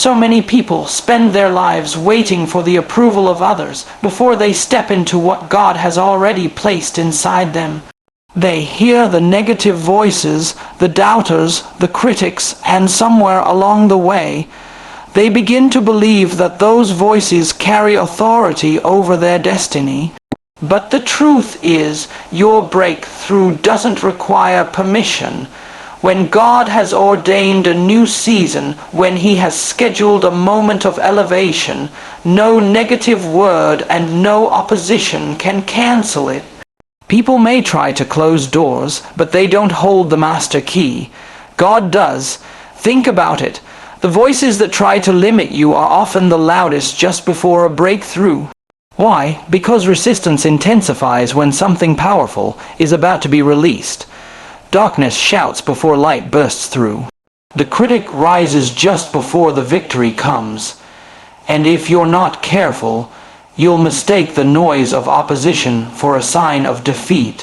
So many people spend their lives waiting for the approval of others before they step into what God has already placed inside them. They hear the negative voices, the doubters, the critics, and somewhere along the way, they begin to believe that those voices carry authority over their destiny. But the truth is, your breakthrough doesn't require permission. When God has ordained a new season, when He has scheduled a moment of elevation, no negative word and no opposition can cancel it. People may try to close doors, but they don't hold the master key. God does. Think about it. The voices that try to limit you are often the loudest just before a breakthrough. Why? Because resistance intensifies when something powerful is about to be released. Darkness shouts before light bursts through. The critic rises just before the victory comes. And if you're not careful, you'll mistake the noise of opposition for a sign of defeat,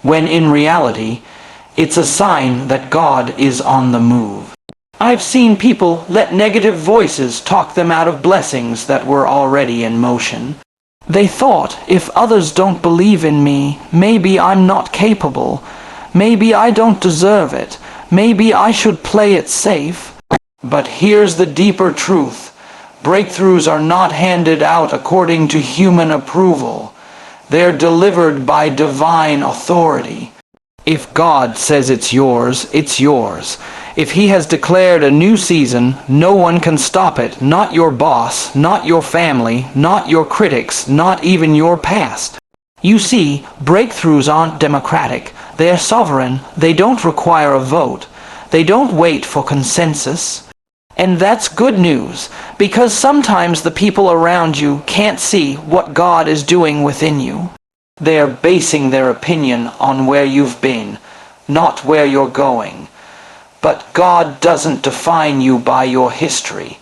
when in reality, it's a sign that God is on the move. I've seen people let negative voices talk them out of blessings that were already in motion. They thought, if others don't believe in me, maybe I'm not capable. Maybe I don't deserve it. Maybe I should play it safe. But here's the deeper truth. Breakthroughs are not handed out according to human approval. They're delivered by divine authority. If God says it's yours, it's yours. If He has declared a new season, no one can stop it. Not your boss, not your family, not your critics, not even your past. You see, breakthroughs aren't democratic. They're sovereign. They don't require a vote. They don't wait for consensus. And that's good news, because sometimes the people around you can't see what God is doing within you. They're basing their opinion on where you've been, not where you're going. But God doesn't define you by your history.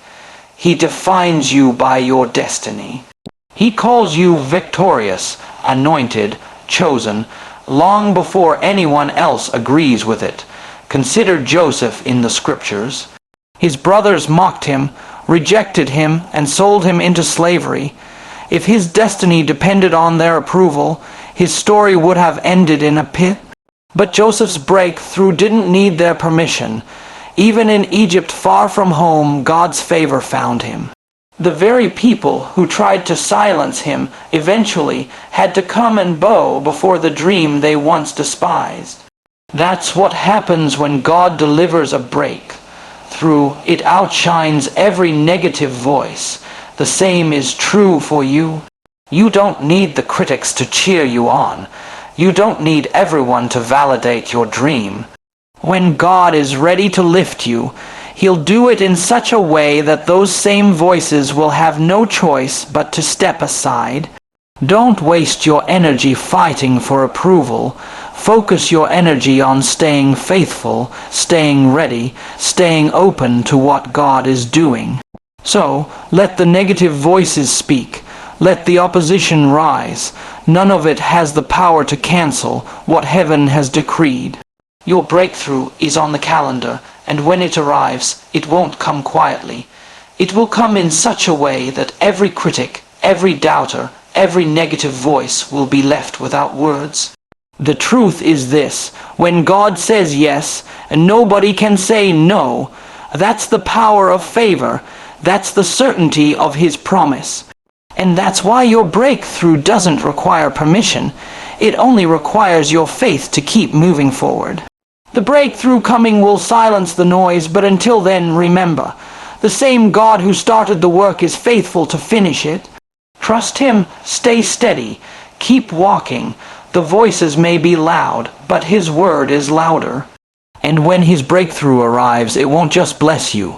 He defines you by your destiny. He calls you victorious, anointed, chosen, long before anyone else agrees with it. Consider Joseph in the scriptures. His brothers mocked him, rejected him, and sold him into slavery. If his destiny depended on their approval, his story would have ended in a pit. But Joseph's breakthrough didn't need their permission. Even in Egypt, far from home, God's favor found him. The very people who tried to silence him eventually had to come and bow before the dream they once despised. That's what happens when God delivers a breakthrough. It outshines every negative voice. The same is true for you. You don't need the critics to cheer you on. You don't need everyone to validate your dream. When God is ready to lift you, He'll do it in such a way that those same voices will have no choice but to step aside. Don't waste your energy fighting for approval. Focus your energy on staying faithful, staying ready, staying open to what God is doing. So, let the negative voices speak. Let the opposition rise. None of it has the power to cancel what heaven has decreed. Your breakthrough is on the calendar, and when it arrives, it won't come quietly. It will come in such a way that every critic, every doubter, every negative voice will be left without words. The truth is this: when God says yes, and nobody can say no, that's the power of favor. That's the certainty of His promise. And that's why your breakthrough doesn't require permission. It only requires your faith to keep moving forward. The breakthrough coming will silence the noise, but until then, remember, the same God who started the work is faithful to finish it. Trust Him, stay steady, keep walking. The voices may be loud, but His word is louder. And when His breakthrough arrives, it won't just bless you.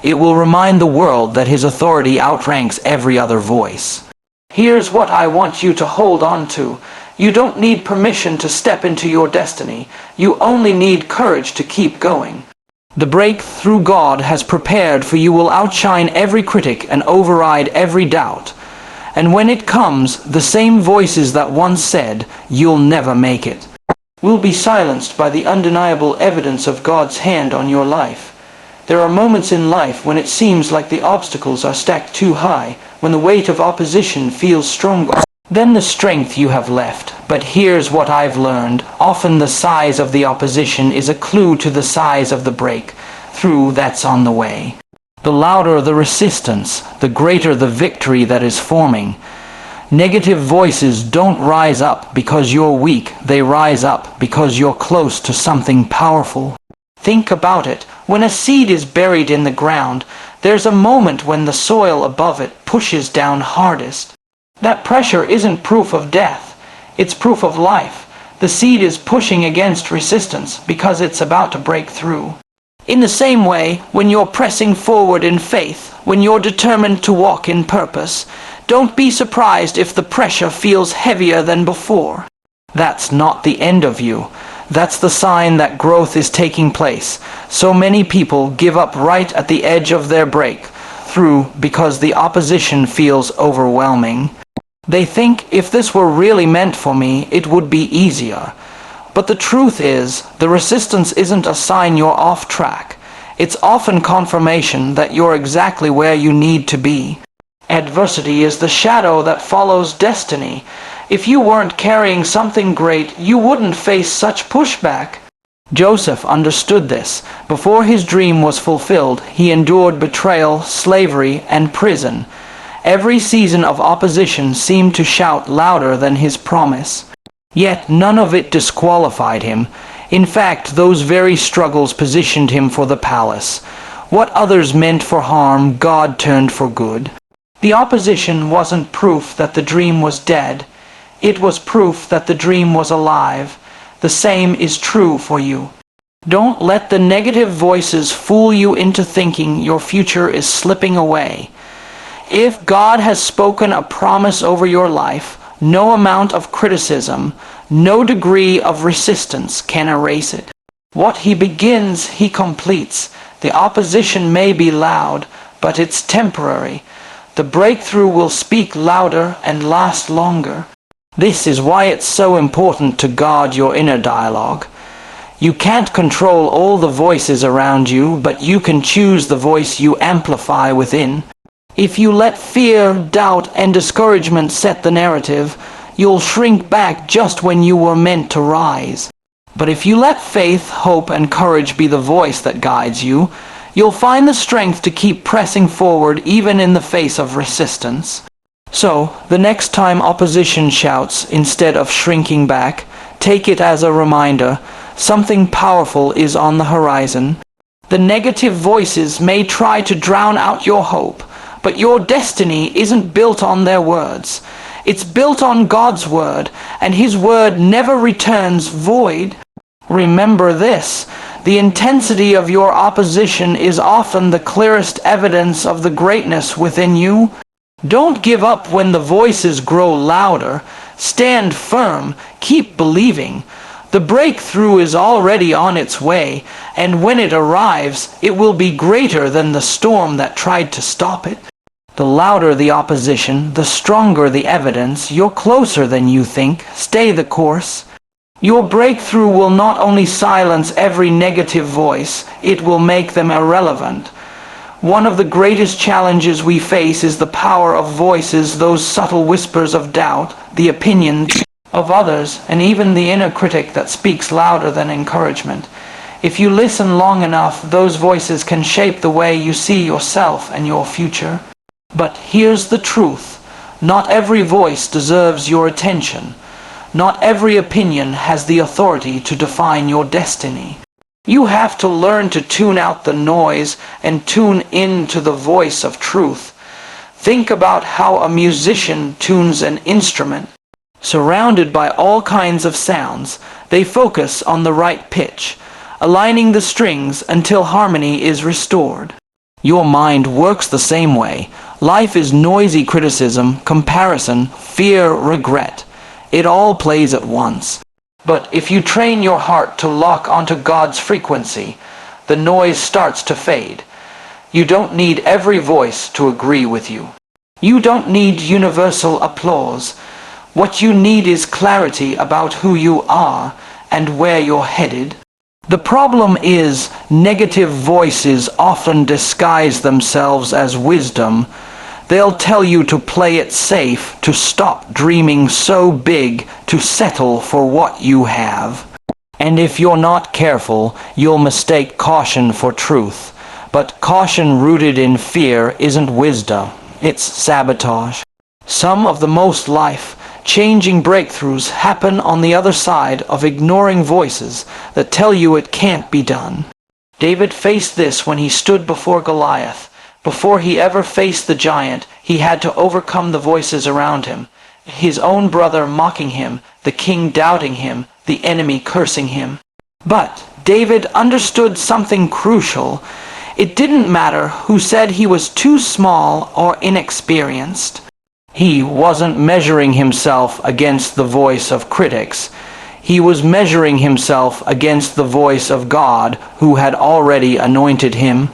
It will remind the world that His authority outranks every other voice. Here's what I want you to hold on to. You don't need permission to step into your destiny. You only need courage to keep going. The breakthrough God has prepared for you will outshine every critic and override every doubt. And when it comes, the same voices that once said, "You'll never make it," will be silenced by the undeniable evidence of God's hand on your life. There are moments in life when it seems like the obstacles are stacked too high, when the weight of opposition feels stronger than the strength you have left. But here's what I've learned. Often the size of the opposition is a clue to the size of the breakthrough that's on the way. The louder the resistance, the greater the victory that is forming. Negative voices don't rise up because you're weak. They rise up because you're close to something powerful. Think about it. When a seed is buried in the ground, there's a moment when the soil above it pushes down hardest. That pressure isn't proof of death. It's proof of life. The seed is pushing against resistance because it's about to break through. In the same way, when you're pressing forward in faith, when you're determined to walk in purpose, don't be surprised if the pressure feels heavier than before. That's not the end of you. That's the sign that growth is taking place. So many people give up right at the edge of their breakthrough because the opposition feels overwhelming. They think, if this were really meant for me, it would be easier. But the truth is, the resistance isn't a sign you're off track. It's often confirmation that you're exactly where you need to be. Adversity is the shadow that follows destiny. If you weren't carrying something great, you wouldn't face such pushback. Joseph understood this. Before his dream was fulfilled, he endured betrayal, slavery, and prison. Every season of opposition seemed to shout louder than his promise. Yet none of it disqualified him. In fact, those very struggles positioned him for the palace. What others meant for harm, God turned for good. The opposition wasn't proof that the dream was dead. It was proof that the dream was alive. The same is true for you. Don't let the negative voices fool you into thinking your future is slipping away. If God has spoken a promise over your life, no amount of criticism, no degree of resistance can erase it. What he begins, he completes. The opposition may be loud, but it's temporary. The breakthrough will speak louder and last longer. This is why it's so important to guard your inner dialogue. You can't control all the voices around you, but you can choose the voice you amplify within. If you let fear, doubt, and discouragement set the narrative, you'll shrink back just when you were meant to rise. But if you let faith, hope, and courage be the voice that guides you, you'll find the strength to keep pressing forward even in the face of resistance. So, the next time opposition shouts, instead of shrinking back, take it as a reminder, something powerful is on the horizon. The negative voices may try to drown out your hope, but your destiny isn't built on their words. It's built on God's word, and His word never returns void. Remember this, the intensity of your opposition is often the clearest evidence of the greatness within you. Don't give up when the voices grow louder. Stand firm, keep believing. The breakthrough is already on its way, and when it arrives, it will be greater than the storm that tried to stop it. The louder the opposition, the stronger the evidence. You're closer than you think. Stay the course. Your breakthrough will not only silence every negative voice, it will make them irrelevant. One of the greatest challenges we face is the power of voices, those subtle whispers of doubt, the opinions of others, and even the inner critic that speaks louder than encouragement. If you listen long enough, those voices can shape the way you see yourself and your future. But here's the truth. Not every voice deserves your attention. Not every opinion has the authority to define your destiny. You have to learn to tune out the noise and tune in to the voice of truth. Think about how a musician tunes an instrument. Surrounded by all kinds of sounds, they focus on the right pitch, aligning the strings until harmony is restored. Your mind works the same way. Life is noisy criticism, comparison, fear, regret. It all plays at once. But if you train your heart to lock onto God's frequency, the noise starts to fade. You don't need every voice to agree with you. You don't need universal applause. What you need is clarity about who you are and where you're headed. The problem is, negative voices often disguise themselves as wisdom. They'll tell you to play it safe, to stop dreaming so big, to settle for what you have. And if you're not careful, you'll mistake caution for truth. But caution rooted in fear isn't wisdom, it's sabotage. Some of the most life-changing breakthroughs happen on the other side of ignoring voices that tell you it can't be done. David faced this when he stood before Goliath. Before he ever faced the giant, he had to overcome the voices around him. His own brother mocking him, the king doubting him, the enemy cursing him. But David understood something crucial. It didn't matter who said he was too small or inexperienced. He wasn't measuring himself against the voice of critics. He was measuring himself against the voice of God, who had already anointed him.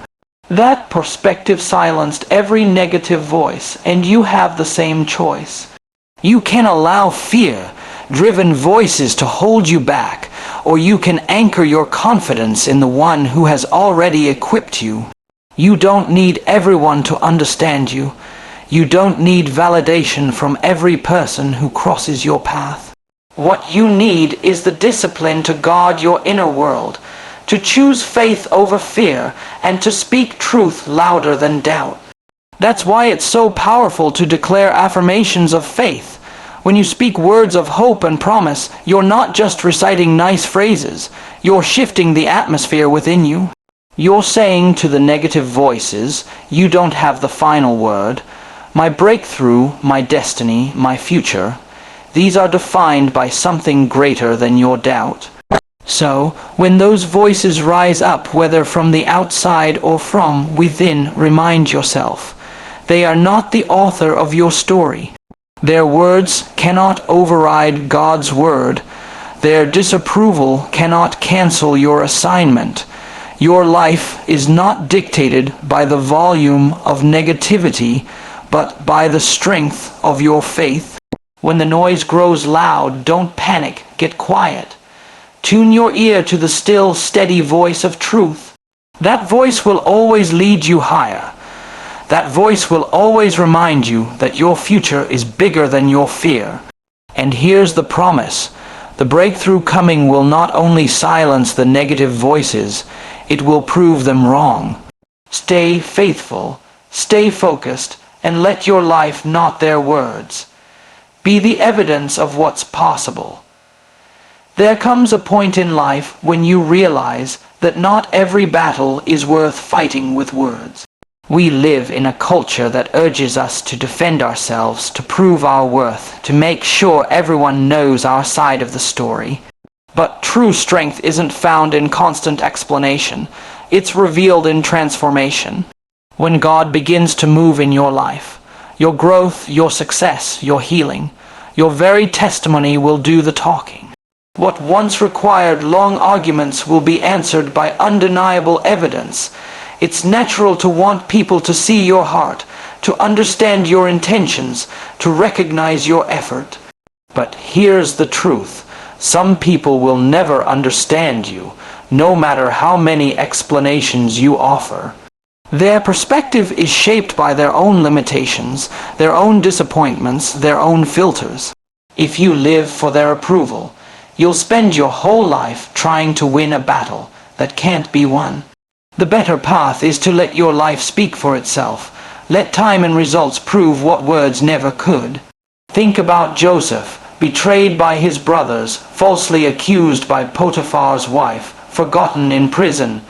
That perspective silenced every negative voice, and you have the same choice. You can allow fear-driven voices to hold you back, or you can anchor your confidence in the one who has already equipped you. You don't need everyone to understand you. You don't need validation from every person who crosses your path. What you need is the discipline to guard your inner world, to choose faith over fear, and to speak truth louder than doubt. That's why it's so powerful to declare affirmations of faith. When you speak words of hope and promise, you're not just reciting nice phrases, you're shifting the atmosphere within you. You're saying to the negative voices, you don't have the final word. My breakthrough, my destiny, my future, these are defined by something greater than your doubt. So, when those voices rise up, whether from the outside or from within, remind yourself, they are not the author of your story. Their words cannot override God's word. Their disapproval cannot cancel your assignment. Your life is not dictated by the volume of negativity, but by the strength of your faith. When the noise grows loud, don't panic, get quiet. Tune your ear to the still, steady voice of truth. That voice will always lead you higher. That voice will always remind you that your future is bigger than your fear. And here's the promise. The breakthrough coming will not only silence the negative voices, it will prove them wrong. Stay faithful, stay focused, and let your life, not their words, be the evidence of what's possible. There comes a point in life when you realize that not every battle is worth fighting with words. We live in a culture that urges us to defend ourselves, to prove our worth, to make sure everyone knows our side of the story. But true strength isn't found in constant explanation. It's revealed in transformation. When God begins to move in your life, your growth, your success, your healing, your very testimony will do the talking. What once required long arguments will be answered by undeniable evidence. It's natural to want people to see your heart, to understand your intentions, to recognize your effort. But here's the truth. Some people will never understand you, no matter how many explanations you offer. Their perspective is shaped by their own limitations, their own disappointments, their own filters. If you live for their approval, you'll spend your whole life trying to win a battle that can't be won. The better path is to let your life speak for itself. Let time and results prove what words never could. Think about Joseph, betrayed by his brothers, falsely accused by Potiphar's wife, forgotten in prison.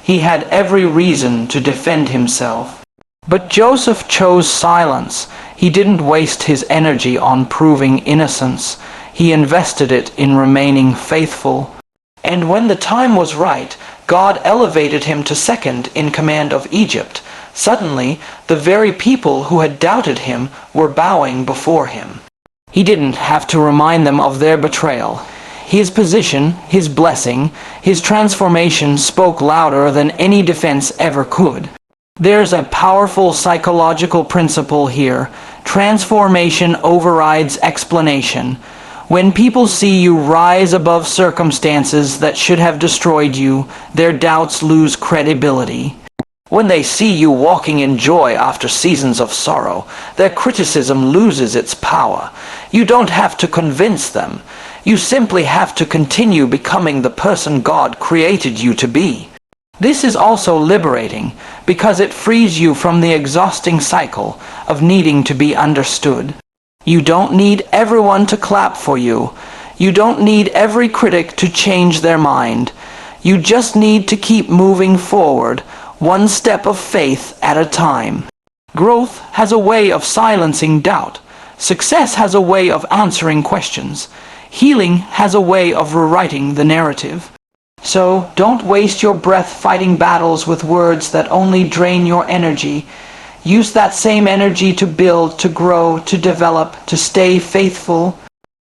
He had every reason to defend himself. But Joseph chose silence. He didn't waste his energy on proving innocence. He invested it in remaining faithful. And when the time was right, God elevated him to second in command of Egypt. Suddenly, the very people who had doubted him were bowing before him. He didn't have to remind them of their betrayal. His position, his blessing, his transformation spoke louder than any defense ever could. There's a powerful psychological principle here. Transformation overrides explanation. When people see you rise above circumstances that should have destroyed you, their doubts lose credibility. When they see you walking in joy after seasons of sorrow, their criticism loses its power. You don't have to convince them. You simply have to continue becoming the person God created you to be. This is also liberating because it frees you from the exhausting cycle of needing to be understood. You don't need everyone to clap for you. You don't need every critic to change their mind. You just need to keep moving forward, one step of faith at a time. Growth has a way of silencing doubt. Success has a way of answering questions. Healing has a way of rewriting the narrative. So don't waste your breath fighting battles with words that only drain your energy. Use that same energy to build, to grow, to develop, to stay faithful.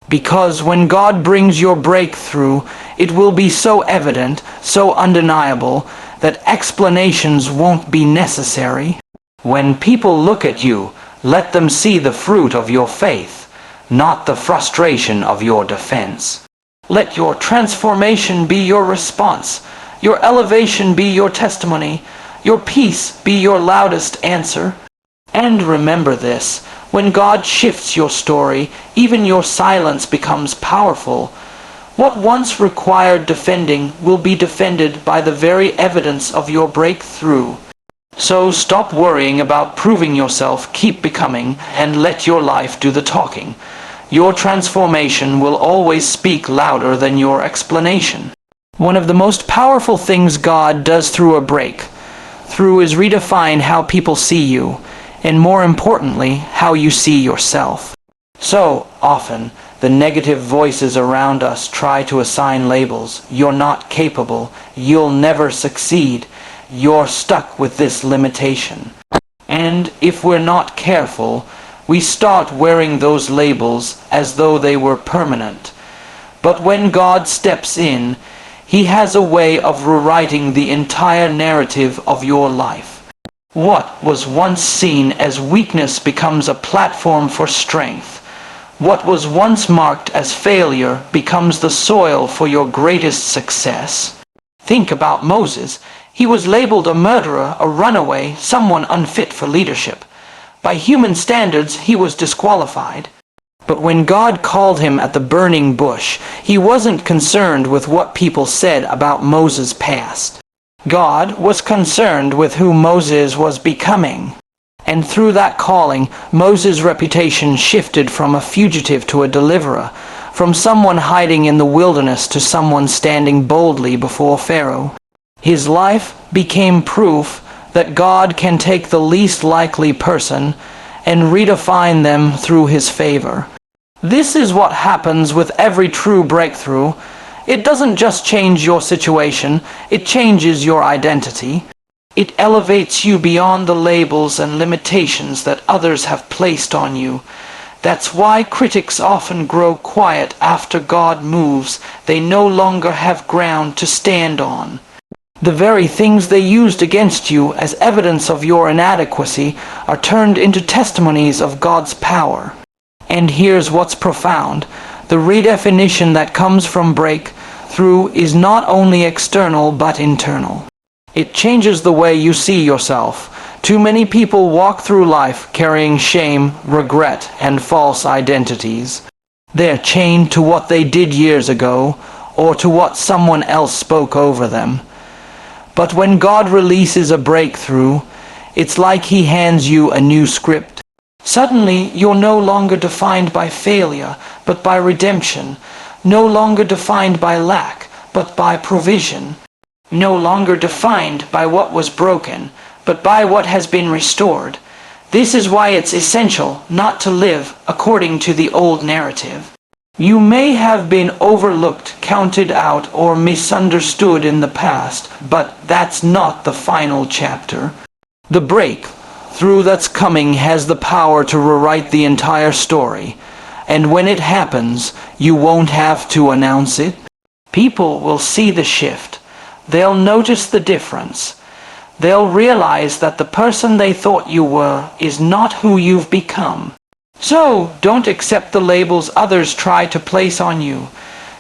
Because when God brings your breakthrough, it will be so evident, so undeniable, that explanations won't be necessary. When people look at you, let them see the fruit of your faith, not the frustration of your defense. Let your transformation be your response, your elevation be your testimony, your peace be your loudest answer. And remember this, when God shifts your story, even your silence becomes powerful. What once required defending will be defended by the very evidence of your breakthrough. So stop worrying about proving yourself, keep becoming, and let your life do the talking. Your transformation will always speak louder than your explanation. One of the most powerful things God does through a breakthrough is redefine how people see you, and more importantly, how you see yourself. So often, the negative voices around us try to assign labels. You're not capable. You'll never succeed. You're stuck with this limitation. And if we're not careful, we start wearing those labels as though they were permanent. But when God steps in, He has a way of rewriting the entire narrative of your life. What was once seen as weakness becomes a platform for strength. What was once marked as failure becomes the soil for your greatest success. Think about Moses. He was labeled a murderer, a runaway, someone unfit for leadership. By human standards, he was disqualified. But when God called him at the burning bush, He wasn't concerned with what people said about Moses' past. God was concerned with who Moses was becoming. And through that calling, Moses' reputation shifted from a fugitive to a deliverer, from someone hiding in the wilderness to someone standing boldly before Pharaoh. His life became proof that God can take the least likely person and redefine them through His favor. This is what happens with every true breakthrough. It doesn't just change your situation, it changes your identity. It elevates you beyond the labels and limitations that others have placed on you. That's why critics often grow quiet after God moves. They no longer have ground to stand on. The very things they used against you as evidence of your inadequacy are turned into testimonies of God's power. And here's what's profound. The redefinition that comes from breakthrough is not only external but internal. It changes the way you see yourself. Too many people walk through life carrying shame, regret, and false identities. They're chained to what they did years ago or to what someone else spoke over them. But when God releases a breakthrough, it's like He hands you a new script. Suddenly, you're no longer defined by failure, but by redemption. No longer defined by lack, but by provision. No longer defined by what was broken, but by what has been restored. This is why it's essential not to live according to the old narrative. You may have been overlooked, counted out, or misunderstood in the past, but that's not the final chapter. The breakthrough that's coming has the power to rewrite the entire story, and when it happens, you won't have to announce it. People will see the shift. They'll notice the difference. They'll realize that the person they thought you were is not who you've become. So, don't accept the labels others try to place on you.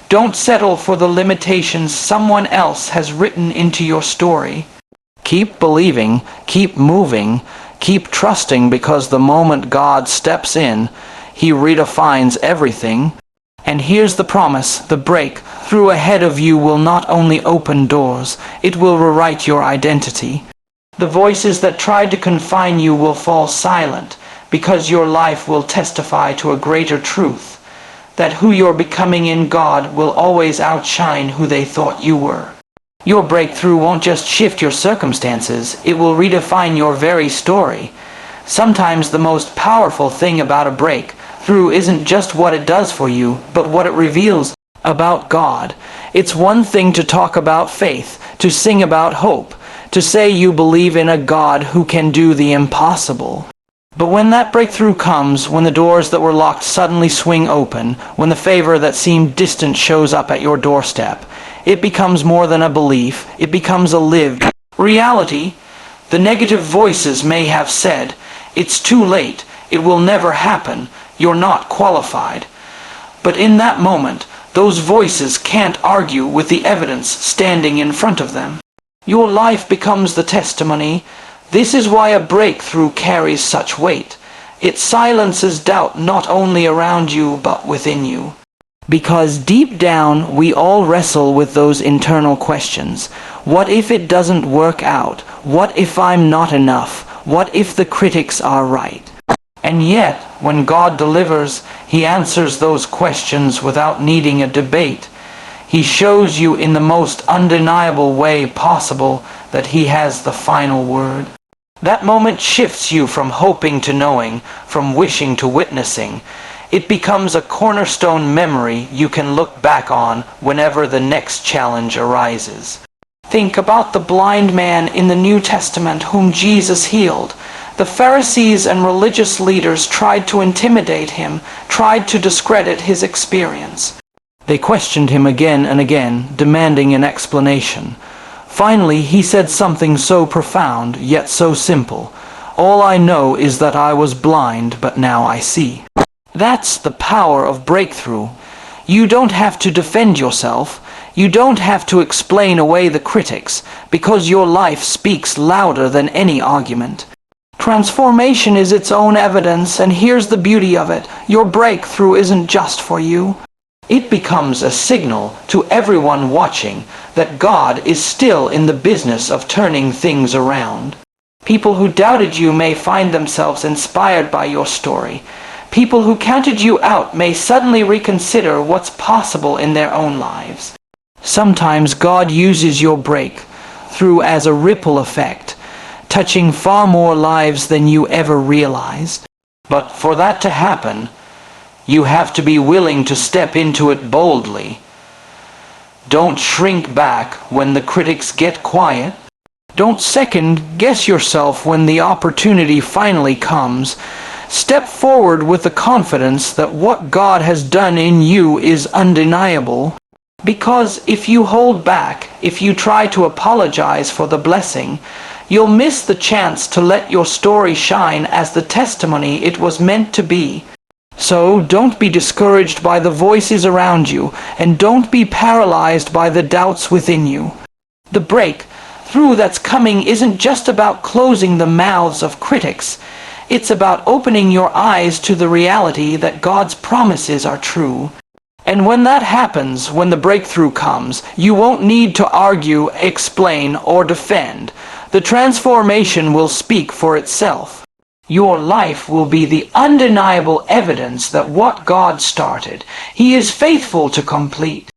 Don't settle for the limitations someone else has written into your story. Keep believing, keep moving, keep trusting, because the moment God steps in, He redefines everything. And here's the promise: the breakthrough ahead of you will not only open doors, it will rewrite your identity. The voices that tried to confine you will fall silent, because your life will testify to a greater truth, that who you're becoming in God will always outshine who they thought you were. Your breakthrough won't just shift your circumstances, it will redefine your very story. Sometimes the most powerful thing about a breakthrough isn't just what it does for you, but what it reveals about God. It's one thing to talk about faith, to sing about hope, to say you believe in a God who can do the impossible. But when that breakthrough comes, when the doors that were locked suddenly swing open, when the favor that seemed distant shows up at your doorstep, it becomes more than a belief, it becomes a lived reality. The negative voices may have said, "It's too late, it will never happen, you're not qualified." But in that moment, those voices can't argue with the evidence standing in front of them. Your life becomes the testimony. This is why a breakthrough carries such weight. It silences doubt not only around you, but within you. Because deep down, we all wrestle with those internal questions. What if it doesn't work out? What if I'm not enough? What if the critics are right? And yet, when God delivers, He answers those questions without needing a debate. He shows you in the most undeniable way possible that He has the final word. That moment shifts you from hoping to knowing, from wishing to witnessing. It becomes a cornerstone memory you can look back on whenever the next challenge arises. Think about the blind man in the New Testament whom Jesus healed. The Pharisees and religious leaders tried to intimidate him, tried to discredit his experience. They questioned him again and again, demanding an explanation. Finally, he said something so profound, yet so simple. "All I know is that I was blind, but now I see." That's the power of breakthrough. You don't have to defend yourself. You don't have to explain away the critics, because your life speaks louder than any argument. Transformation is its own evidence, and here's the beauty of it. Your breakthrough isn't just for you. It becomes a signal to everyone watching that God is still in the business of turning things around. People who doubted you may find themselves inspired by your story. People who counted you out may suddenly reconsider what's possible in their own lives. Sometimes God uses your breakthrough as a ripple effect, touching far more lives than you ever realized. But for that to happen, you have to be willing to step into it boldly. Don't shrink back when the critics get quiet. Don't second guess yourself when the opportunity finally comes. Step forward with the confidence that what God has done in you is undeniable. Because if you hold back, if you try to apologize for the blessing, you'll miss the chance to let your story shine as the testimony it was meant to be. So don't be discouraged by the voices around you, and don't be paralyzed by the doubts within you. The breakthrough that's coming isn't just about closing the mouths of critics. It's about opening your eyes to the reality that God's promises are true. And when that happens, when the breakthrough comes, you won't need to argue, explain, or defend. The transformation will speak for itself. Your life will be the undeniable evidence that what God started, He is faithful to complete.